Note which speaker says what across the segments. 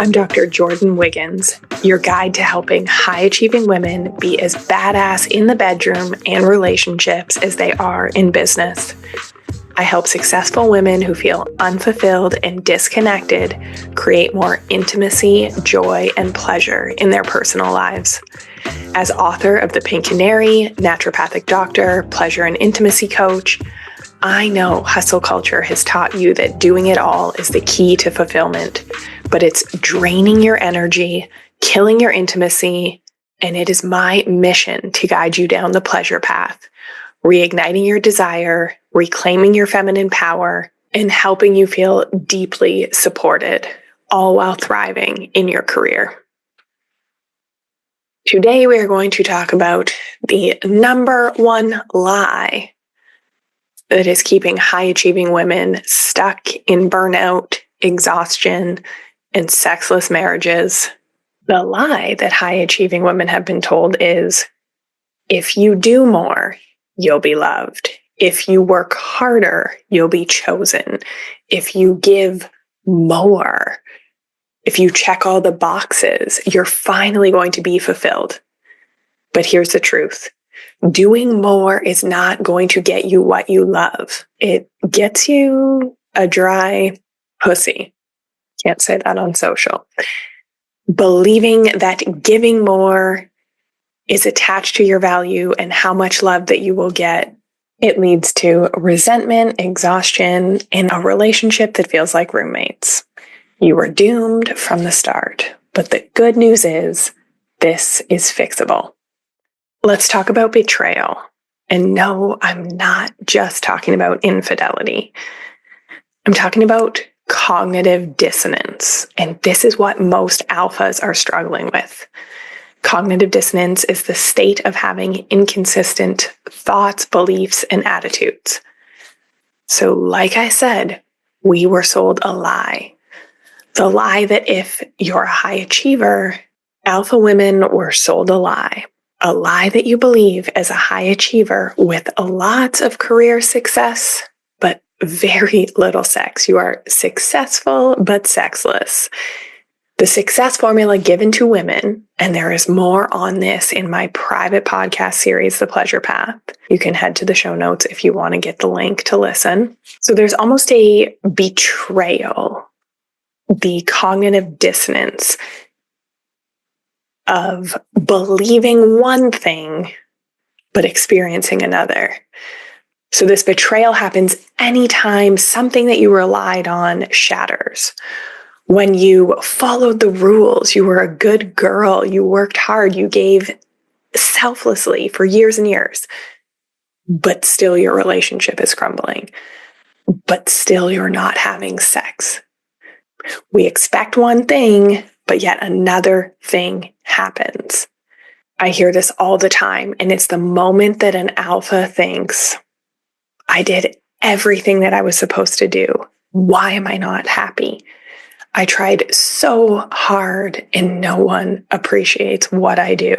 Speaker 1: I'm Dr. Jordin Wiggins, your guide to helping high-achieving women be as badass in the bedroom and relationships as they are in business. I help successful women who feel unfulfilled and disconnected create more intimacy, joy, and pleasure in their personal lives. As author of The Pink Canary, naturopathic doctor, pleasure and intimacy coach, I know hustle culture has taught you that doing it all is the key to fulfillment, but it's draining your energy, killing your intimacy, and it is my mission to guide you down the pleasure path, reigniting your desire, reclaiming your feminine power, and helping you feel deeply supported, all while thriving in your career. Today, we are going to talk about the number one lie that is keeping high-achieving women stuck in burnout, exhaustion, and sexless marriages. The lie that high-achieving women have been told is, if you do more, you'll be loved. If you work harder, you'll be chosen. If you give more, if you check all the boxes, you're finally going to be fulfilled. But here's the truth. Doing more is not going to get you what you love. It gets you a dry pussy. Can't say that on social. Believing that giving more is attached to your value and how much love that you will get, it leads to resentment, exhaustion, and a relationship that feels like roommates. You were doomed from the start. But the good news is, this is fixable. Let's talk about betrayal. And no, I'm not just talking about infidelity. I'm talking about cognitive dissonance. And this is what most alphas are struggling with. Cognitive dissonance is the state of having inconsistent thoughts, beliefs, and attitudes. So, like I said, we were sold a lie. The lie that if you're a high achiever, alpha women were sold a lie. A lie that you believe as a high achiever with lots of career success, but very little sex. You are successful, but sexless. The success formula given to women, and there is more on this in my private podcast series, The Pleasure Path. You can head to the show notes if you want to get the link to listen. So there's almost a betrayal, the cognitive dissonance of believing one thing, but experiencing another. So this betrayal happens anytime something that you relied on shatters. When you followed the rules, you were a good girl, you worked hard, you gave selflessly for years and years, but still your relationship is crumbling, but still you're not having sex. We expect one thing, but yet another thing happens. I hear this all the time, and it's the moment that an alpha thinks, I did everything that I was supposed to do. Why am I not happy? I tried so hard and no one appreciates what I do.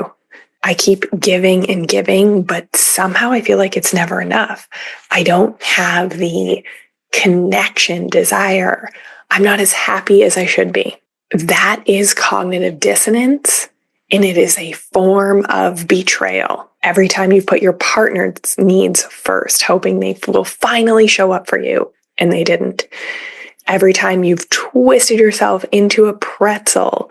Speaker 1: I keep giving and giving, but somehow I feel like it's never enough. I don't have the connection, desire. I'm not as happy as I should be. That is cognitive dissonance, and it is a form of betrayal. Every time you put your partner's needs first, hoping they will finally show up for you, and they didn't. Every time you've twisted yourself into a pretzel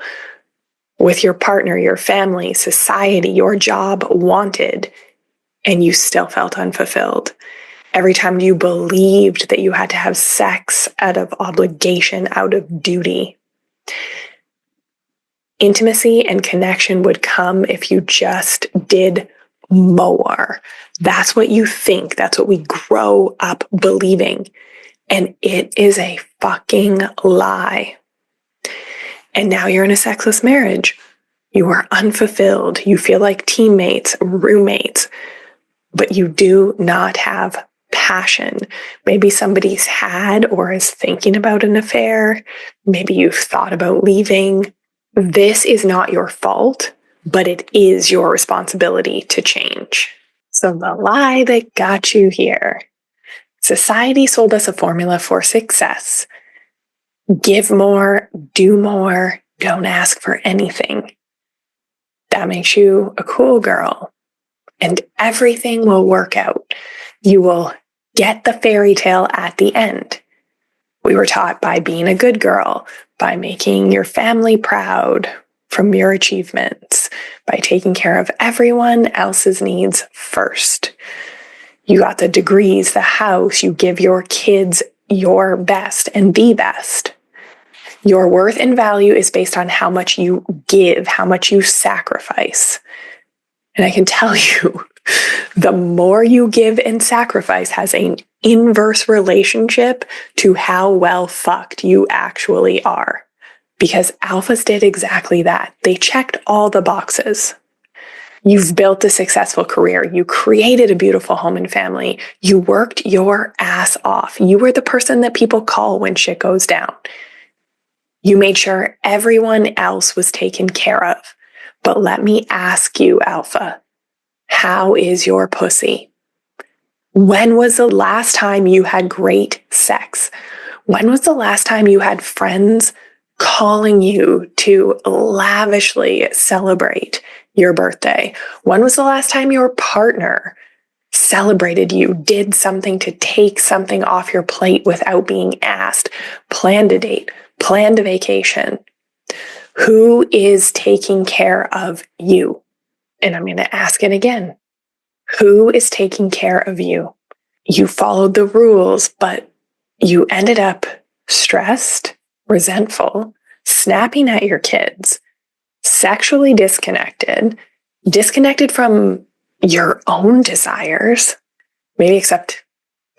Speaker 1: with your partner, your family, society, your job wanted, and you still felt unfulfilled. Every time you believed that you had to have sex out of obligation, out of duty. Intimacy and connection would come if you just did more. That's what you think. That's what we grow up believing. And it is a fucking lie. And now you're in a sexless marriage. You are unfulfilled. You feel like teammates, roommates, but you do not have passion. Maybe somebody's had or is thinking about an affair. Maybe you've thought about leaving. This is not your fault, but it is your responsibility to change. So the lie that got you here. Society sold us a formula for success. Give more, do more, don't ask for anything. That makes you a cool girl. And everything will work out. You will get the fairy tale at the end. We were taught by being a good girl, by making your family proud from your achievements, by taking care of everyone else's needs first. You got the degrees, the house, you give your kids your best and the best. Your worth and value is based on how much you give, how much you sacrifice. And I can tell you, the more you give and sacrifice has an inverse relationship to how well fucked you actually are. Because alphas did exactly that. They checked all the boxes. You've built a successful career. You created a beautiful home and family. You worked your ass off. You were the person that people call when shit goes down. You made sure everyone else was taken care of. But let me ask you, Alpha, how is your pussy? When was the last time you had great sex? When was the last time you had friends calling you to lavishly celebrate your birthday? When was the last time your partner celebrated you, did something to take something off your plate without being asked, planned a date, planned a vacation? Who is taking care of you? And I'm going to ask it again. Who is taking care of you? You followed the rules, but you ended up stressed, resentful, snapping at your kids, sexually disconnected from your own desires, maybe except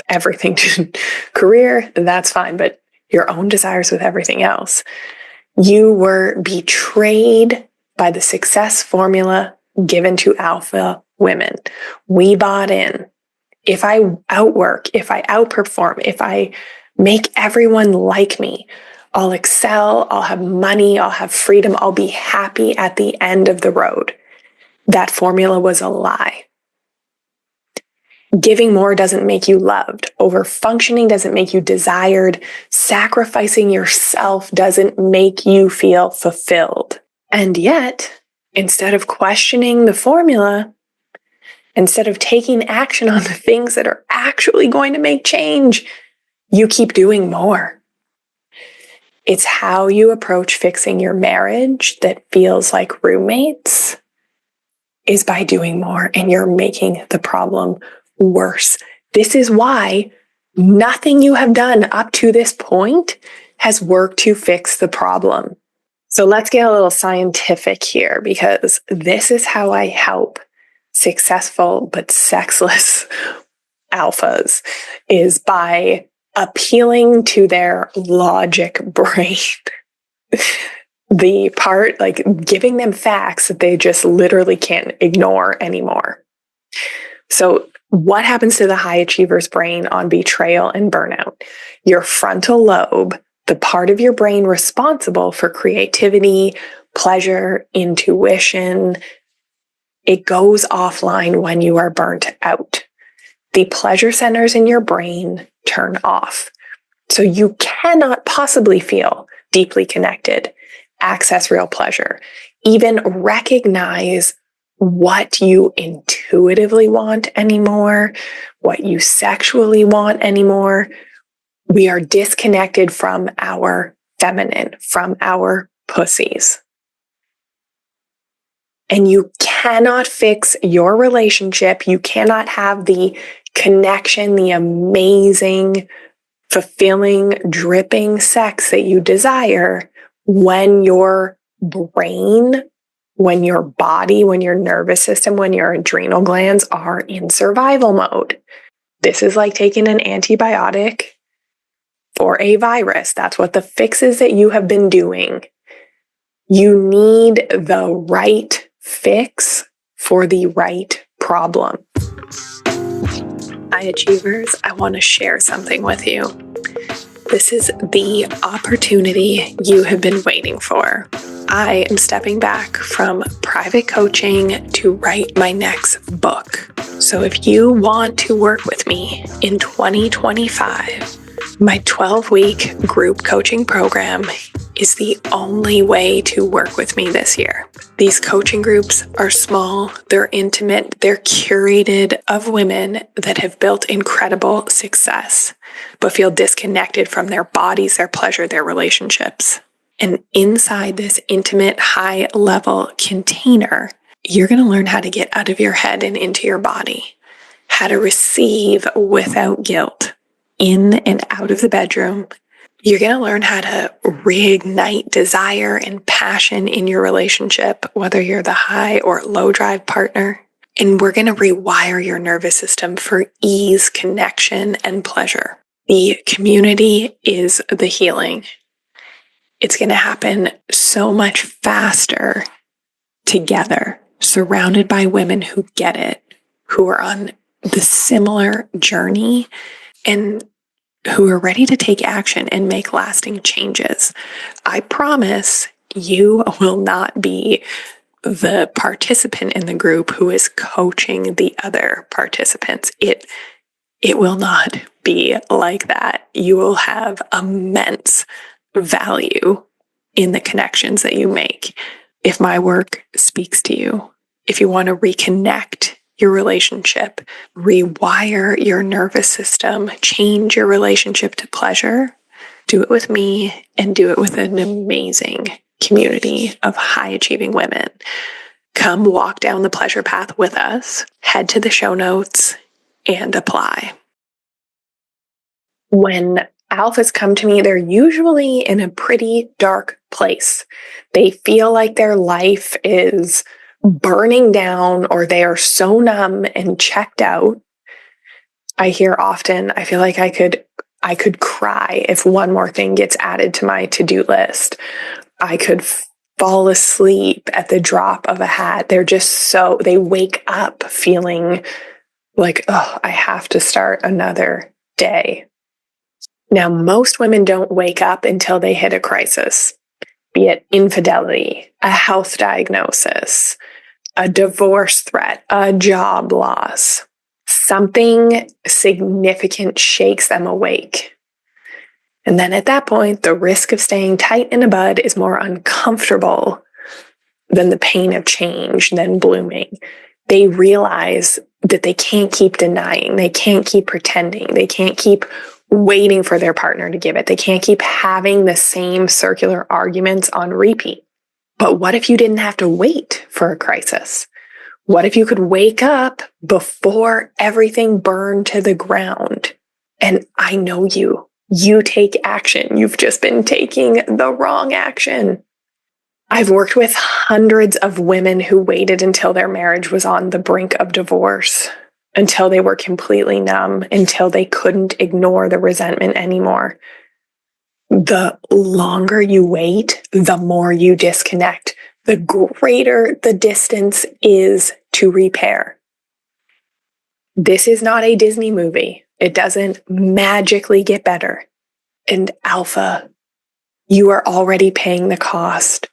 Speaker 1: everything to career, that's fine, but your own desires with everything else. You were betrayed by the success formula given to alpha women. We bought in. If I outwork, if I outperform, if I make everyone like me, I'll excel, I'll have money, I'll have freedom, I'll be happy at the end of the road. That formula was a lie. Giving more doesn't make you loved. Over-functioning doesn't make you desired. Sacrificing yourself doesn't make you feel fulfilled. And yet, instead of questioning the formula, instead of taking action on the things that are actually going to make change, you keep doing more. It's how you approach fixing your marriage that feels like roommates is by doing more, and you're making the problem worse. This is why nothing you have done up to this point has worked to fix the problem. So let's get a little scientific here, because this is how I help successful but sexless alphas, is by appealing to their logic brain. The part, like giving them facts that they just literally can't ignore anymore. So what happens to the high achiever's brain on betrayal and burnout? Your frontal lobe, the part of your brain responsible for creativity, pleasure, intuition, it goes offline when you are burnt out. The pleasure centers in your brain turn off. So you cannot possibly feel deeply connected, access real pleasure, even recognize what you intuitively want anymore, what you sexually want anymore. We are disconnected from our feminine, from our pussies. And you cannot fix your relationship. You cannot have the connection, the amazing, fulfilling, dripping sex that you desire when your brain, when your body, when your nervous system, when your adrenal glands are in survival mode. This is like taking an antibiotic for a virus. That's what the fix is that you have been doing. You need the right fix for the right problem. High achievers, I want to share something with you. This is the opportunity you have been waiting for. I am stepping back from private coaching to write my next book. So if you want to work with me in 2025, My 12-week group coaching program is the only way to work with me this year. These coaching groups are small, they're intimate, they're curated of women that have built incredible success, but feel disconnected from their bodies, their pleasure, their relationships. And inside this intimate, high-level container, you're going to learn how to get out of your head and into your body, how to receive without guilt, in and out of the bedroom. You're going to learn how to reignite desire and passion in your relationship, whether you're the high or low drive partner. And we're going to rewire your nervous system for ease, connection, and pleasure. The community is the healing. It's going to happen so much faster together, surrounded by women who get it, who are on the similar journey, and who are ready to take action and make lasting changes. I promise you will not be the participant in the group who is coaching the other participants. It will not be like that. You will have immense value in the connections that you make. If my work speaks to you, if you want to reconnect your relationship, rewire your nervous system, change your relationship to pleasure, do it with me and do it with an amazing community of high achieving women. Come walk down the pleasure path with us, head to the show notes and apply. When alphas come to me, they're usually in a pretty dark place. They feel like their life is burning down, or they are so numb and checked out. I hear often, I feel like I could cry if one more thing gets added to my to-do list. I could fall asleep at the drop of a hat. They wake up feeling like, oh, I have to start another day. Now, most women don't wake up until they hit a crisis, be it infidelity, a health diagnosis, a divorce threat, a job loss. Something significant shakes them awake. And then at that point, the risk of staying tight in a bud is more uncomfortable than the pain of change, than blooming. They realize that they can't keep denying, they can't keep pretending, they can't keep waiting for their partner to give it. They can't keep having the same circular arguments on repeat. But what if you didn't have to wait for a crisis? What if you could wake up before everything burned to the ground? And I know you take action. You've just been taking the wrong action. I've worked with hundreds of women who waited until their marriage was on the brink of divorce, until they were completely numb, until they couldn't ignore the resentment anymore. The longer you wait, the more you disconnect, the greater the distance is to repair. This is not a Disney movie. It doesn't magically get better. And alpha, you are already paying the cost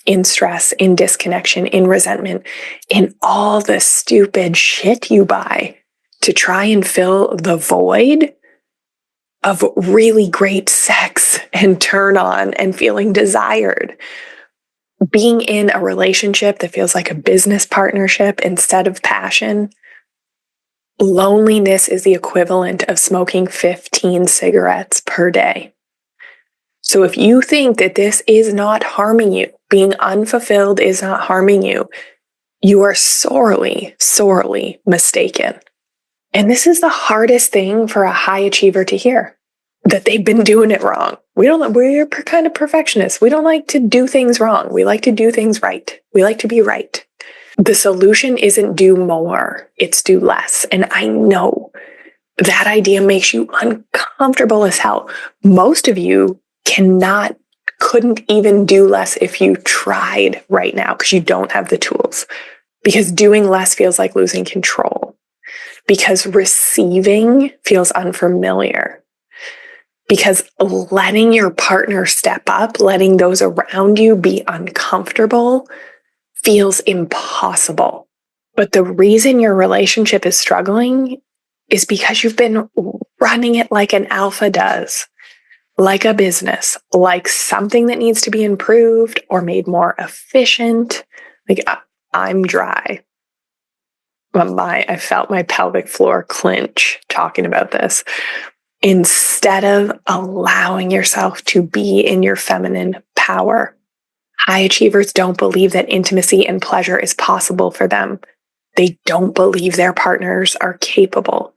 Speaker 1: in stress, in disconnection, in resentment, in all the stupid shit you buy to try and fill the void of really great sex and turn on and feeling desired. Being in a relationship that feels like a business partnership instead of passion. Loneliness is the equivalent of smoking 15 cigarettes per day. So if you think that this is not harming you, being unfulfilled is not harming you, you are sorely, sorely mistaken. And this is the hardest thing for a high achiever to hear, that they've been doing it wrong. We're kind of perfectionists. We don't like to do things wrong. We like to do things right. We like to be right. The solution isn't do more, it's do less. And I know that idea makes you uncomfortable as hell. Most of you couldn't even do less if you tried right now, because you don't have the tools. Because doing less feels like losing control. Because receiving feels unfamiliar. Because letting your partner step up, letting those around you be uncomfortable feels impossible. But the reason your relationship is struggling is because you've been running it like an alpha does. like a business, like something that needs to be improved or made more efficient. Like I'm dry. I felt my pelvic floor clench talking about this. Instead of allowing yourself to be in your feminine power, high achievers don't believe that intimacy and pleasure is possible for them. They don't believe their partners are capable.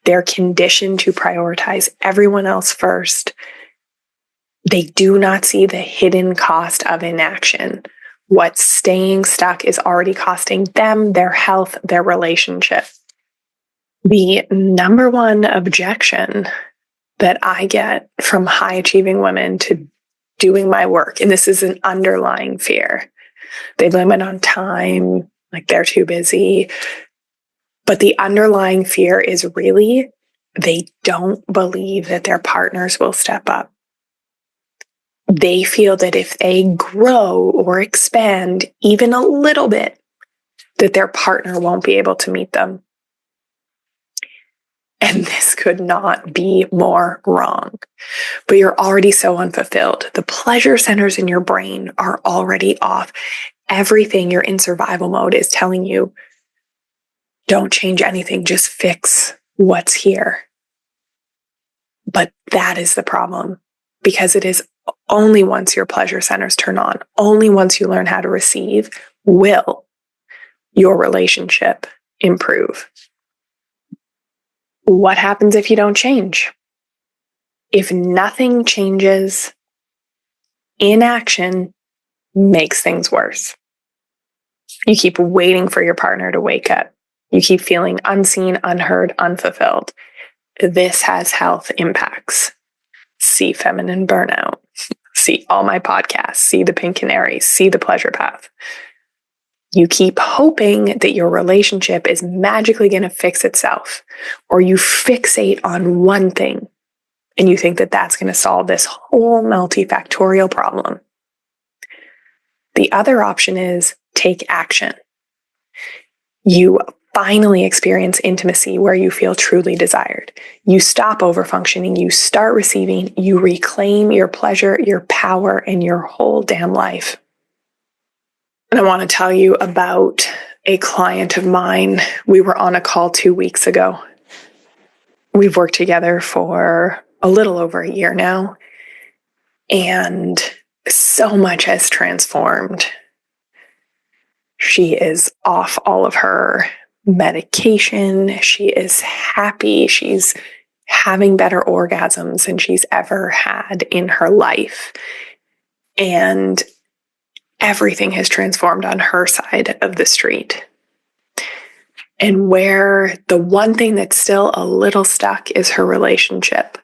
Speaker 1: They're conditioned to prioritize everyone else first. They do not see the hidden cost of inaction. What staying stuck is already costing them, their health, their relationship. The number one objection that I get from high achieving women to doing my work, and this is an underlying fear. They limit on time, like they're too busy. But the underlying fear is really they don't believe that their partners will step up. They feel that if they grow or expand even a little bit, that their partner won't be able to meet them. And this could not be more wrong. But you're already so unfulfilled. The pleasure centers in your brain are already off. Everything you're in survival mode is telling you, don't change anything, just fix what's here. But that is the problem, because it is only once your pleasure centers turn on, only once you learn how to receive, will your relationship improve. What happens if you don't change? If nothing changes, inaction makes things worse. You keep waiting for your partner to wake up. You keep feeling unseen, unheard, unfulfilled. This has health impacts. See feminine burnout. See all my podcasts. See the Pink Canary. See the pleasure path. You keep hoping that your relationship is magically going to fix itself, or you fixate on one thing and you think that that's going to solve this whole multifactorial problem. The other option is take action. You finally experience intimacy where you feel truly desired. You stop overfunctioning, you start receiving, you reclaim your pleasure, your power, and your whole damn life. And I want to tell you about a client of mine. We were on a call 2 weeks ago. We've worked together for a little over a year now, and so much has transformed. She is off all of her medication. She is happy. She's having better orgasms than she's ever had in her life. And everything has transformed on her side of the street. And where the one thing that's still a little stuck is her relationship,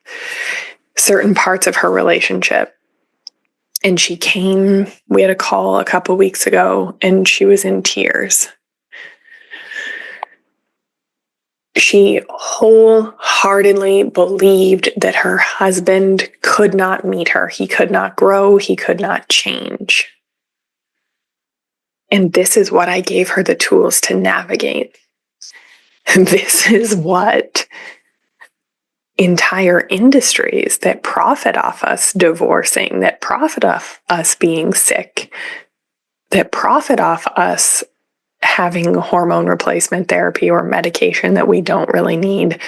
Speaker 1: certain parts of her relationship. And she came, we had a call a couple weeks ago, and she was in tears. She wholeheartedly believed that her husband could not meet her. He could not grow. He could not change. And this is what I gave her the tools to navigate. This is what entire industries that profit off us divorcing, that profit off us being sick, that profit off us having hormone replacement therapy or medication that we don't really need,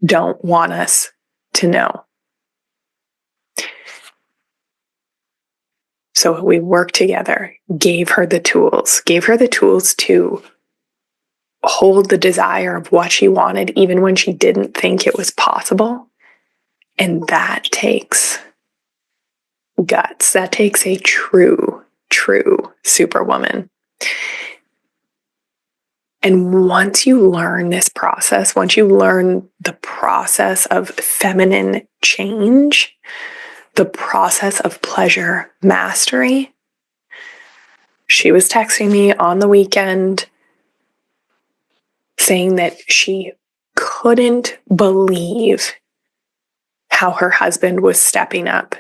Speaker 1: don't want us to know. So we worked together, gave her the tools to hold the desire of what she wanted, even when she didn't think it was possible. And that takes guts. That takes a true superwoman. And once you learn this process, once you learn the process of feminine change, the process of pleasure mastery, she was texting me on the weekend saying that she couldn't believe how her husband was stepping up.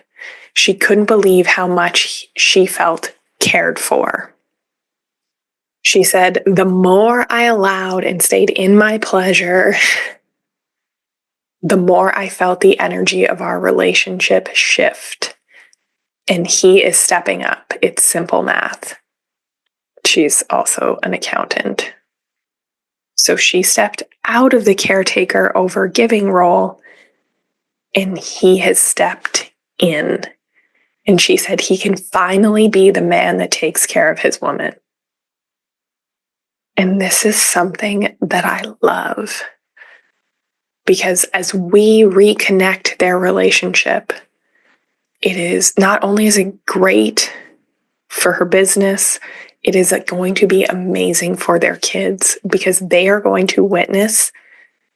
Speaker 1: She couldn't believe how much she felt cared for. She said, the more I allowed and stayed in my pleasure, the more I felt the energy of our relationship shift. And he is stepping up. It's simple math. She's also an accountant. So she stepped out of the caretaker overgiving role, and he has stepped in. And she said he can finally be the man that takes care of his woman. And this is something that I love, because as we reconnect their relationship, it is not only is it great for her business, it is going to be amazing for their kids, because they are going to witness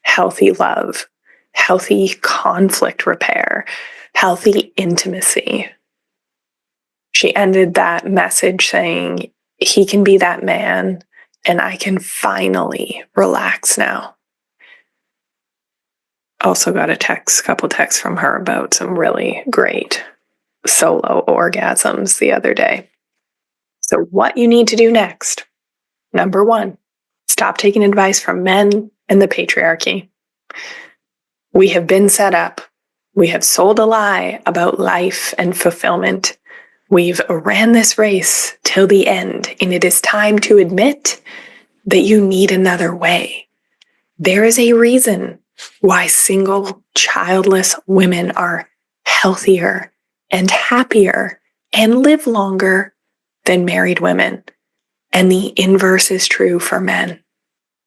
Speaker 1: healthy love, healthy conflict repair, healthy intimacy. She ended that message saying, he can be that man, and I can finally relax now. Also got a couple texts from her about some really great solo orgasms the other day. So what you need to do next. Number 1, stop taking advice from men and the patriarchy. We have been set up. We have sold a lie about life and fulfillment. We've ran this race till the end, and it is time to admit that you need another way. There is a reason why single, childless women are healthier and happier and live longer than married women. And the inverse is true for men.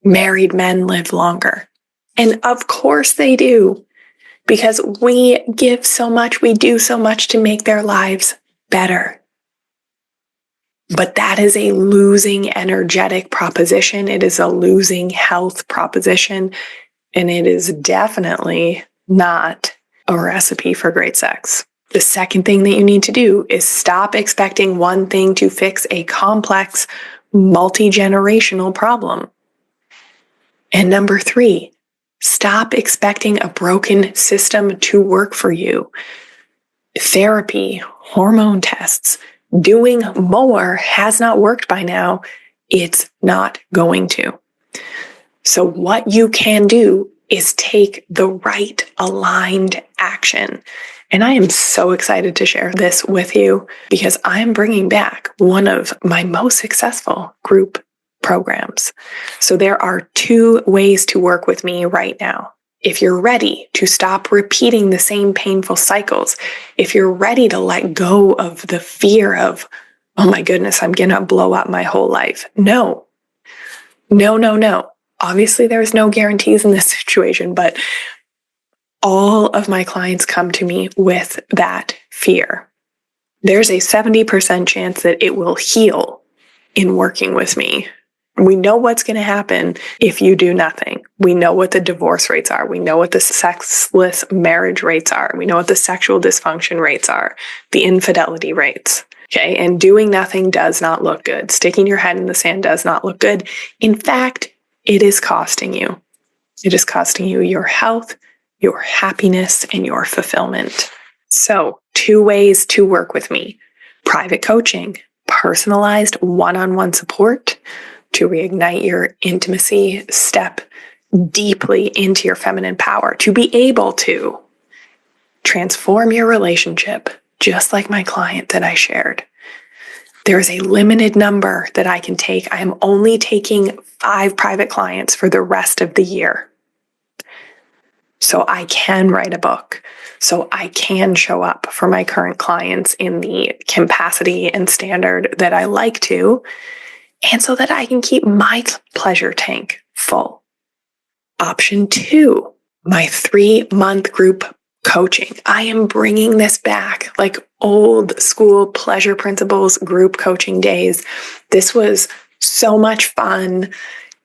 Speaker 1: Married men live longer. And of course they do, because we give so much, we do so much to make their lives better. But that is a losing energetic proposition. It is a losing health proposition. And it is definitely not a recipe for great sex. The second thing that you need to do is stop expecting one thing to fix a complex, multi-generational problem. And number 3, stop expecting a broken system to work for you. Therapy, hormone tests, doing more has not worked by now. It's not going to. So what you can do is take the right aligned action. And I am so excited to share this with you, because I am bringing back one of my most successful group programs. So there are 2 ways to work with me right now. If you're ready to stop repeating the same painful cycles, if you're ready to let go of the fear of, oh my goodness, I'm going to blow up my whole life. No. Obviously, there's no guarantees in this situation, but all of my clients come to me with that fear. There's a 70% chance that it will heal in working with me. We know what's going to happen if you do nothing. We know what the divorce rates are. We know what the sexless marriage rates are. We know what the sexual dysfunction rates are, the infidelity rates. Okay, and doing nothing does not look good. Sticking your head in the sand does not look good. In fact, it is costing you. It is costing you your health, your happiness, and your fulfillment. So, 2 ways to work with me: private coaching, personalized one-on-one support to reignite your intimacy, step deeply into your feminine power, to be able to transform your relationship, just like my client that I shared. There is a limited number that I can take. I am only taking 5 private clients for the rest of the year. So I can write a book. So I can show up for my current clients in the capacity and standard that I like to, and so that I can keep my pleasure tank full. Option 2, my 3-month group coaching. I am bringing this back, like old school pleasure principles group coaching days. This was so much fun.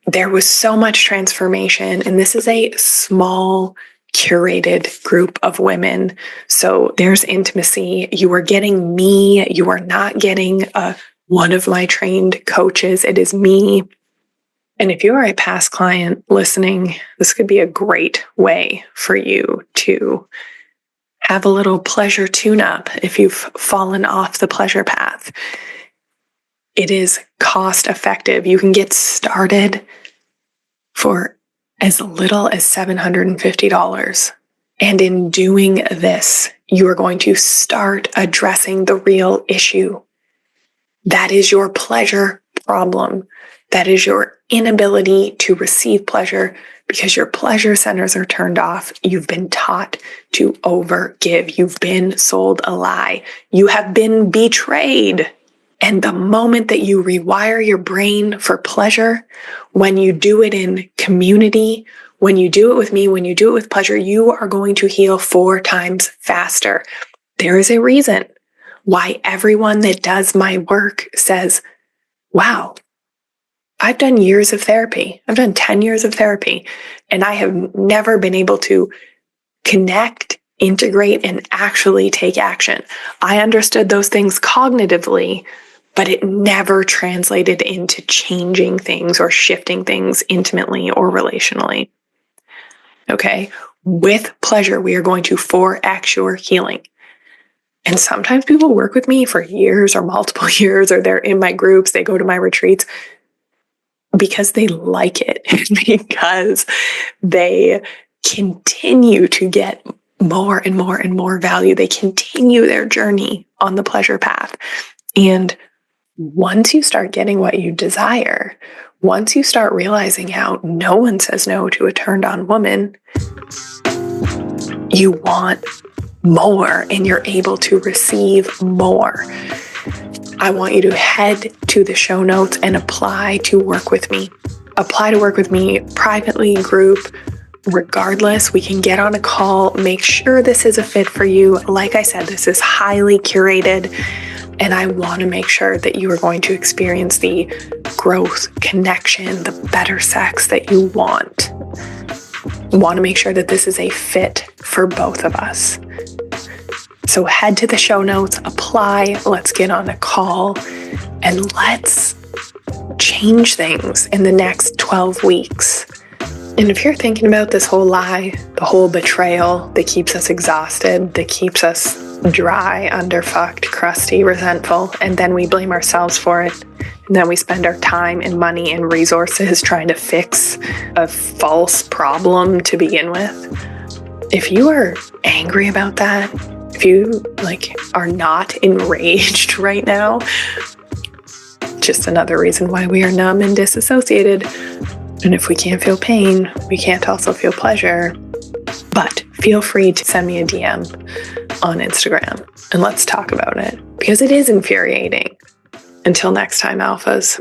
Speaker 1: There was so much transformation, and this is a small, curated group of women. So there's intimacy. You are getting me. You are not getting one of my trained coaches. It is me. And if you are a past client listening, this could be a great way for you to have a little pleasure tune-up if you've fallen off the pleasure path. It is cost effective. You can get started for as little as $750. And in doing this, you are going to start addressing the real issue. That is your pleasure problem. That is your inability to receive pleasure because your pleasure centers are turned off. You've been taught to overgive. You've been sold a lie. You have been betrayed. And the moment that you rewire your brain for pleasure, when you do it in community, when you do it with me, when you do it with pleasure, you are going to heal 4 times faster. There is a reason why everyone that does my work says, wow, I've done years of therapy. I've done 10 years of therapy, and I have never been able to connect, integrate, and actually take action. I understood those things cognitively, but it never translated into changing things or shifting things intimately or relationally. Okay? With pleasure, we are going to 4x your healing. And sometimes people work with me for years or multiple years, or they're in my groups, they go to my retreats because they like it, because they continue to get more and more and more value. They continue their journey on the pleasure path. And once you start getting what you desire, once you start realizing how no one says no to a turned on woman, you want more and you're able to receive more. I want you to head to the show notes and apply to work with me. Apply to work with me privately, group, regardless. We can get on a call, make sure this is a fit for you. Like I said, this is highly curated, and I want to make sure that you are going to experience the growth, connection, the better sex that you want. I want to make sure that this is a fit for both of us. So head to the show notes, apply, let's get on a call, and let's change things in the next 12 weeks. And if you're thinking about this whole lie, the whole betrayal that keeps us exhausted, that keeps us dry, underfucked, crusty, resentful, and then we blame ourselves for it, and then we spend our time and money and resources trying to fix a false problem to begin with. If you are angry about that, if you are not enraged right now, just another reason why we are numb and disassociated. And if we can't feel pain, we can't also feel pleasure. But feel free to send me a DM on Instagram and let's talk about it, because it is infuriating. Until next time, alphas.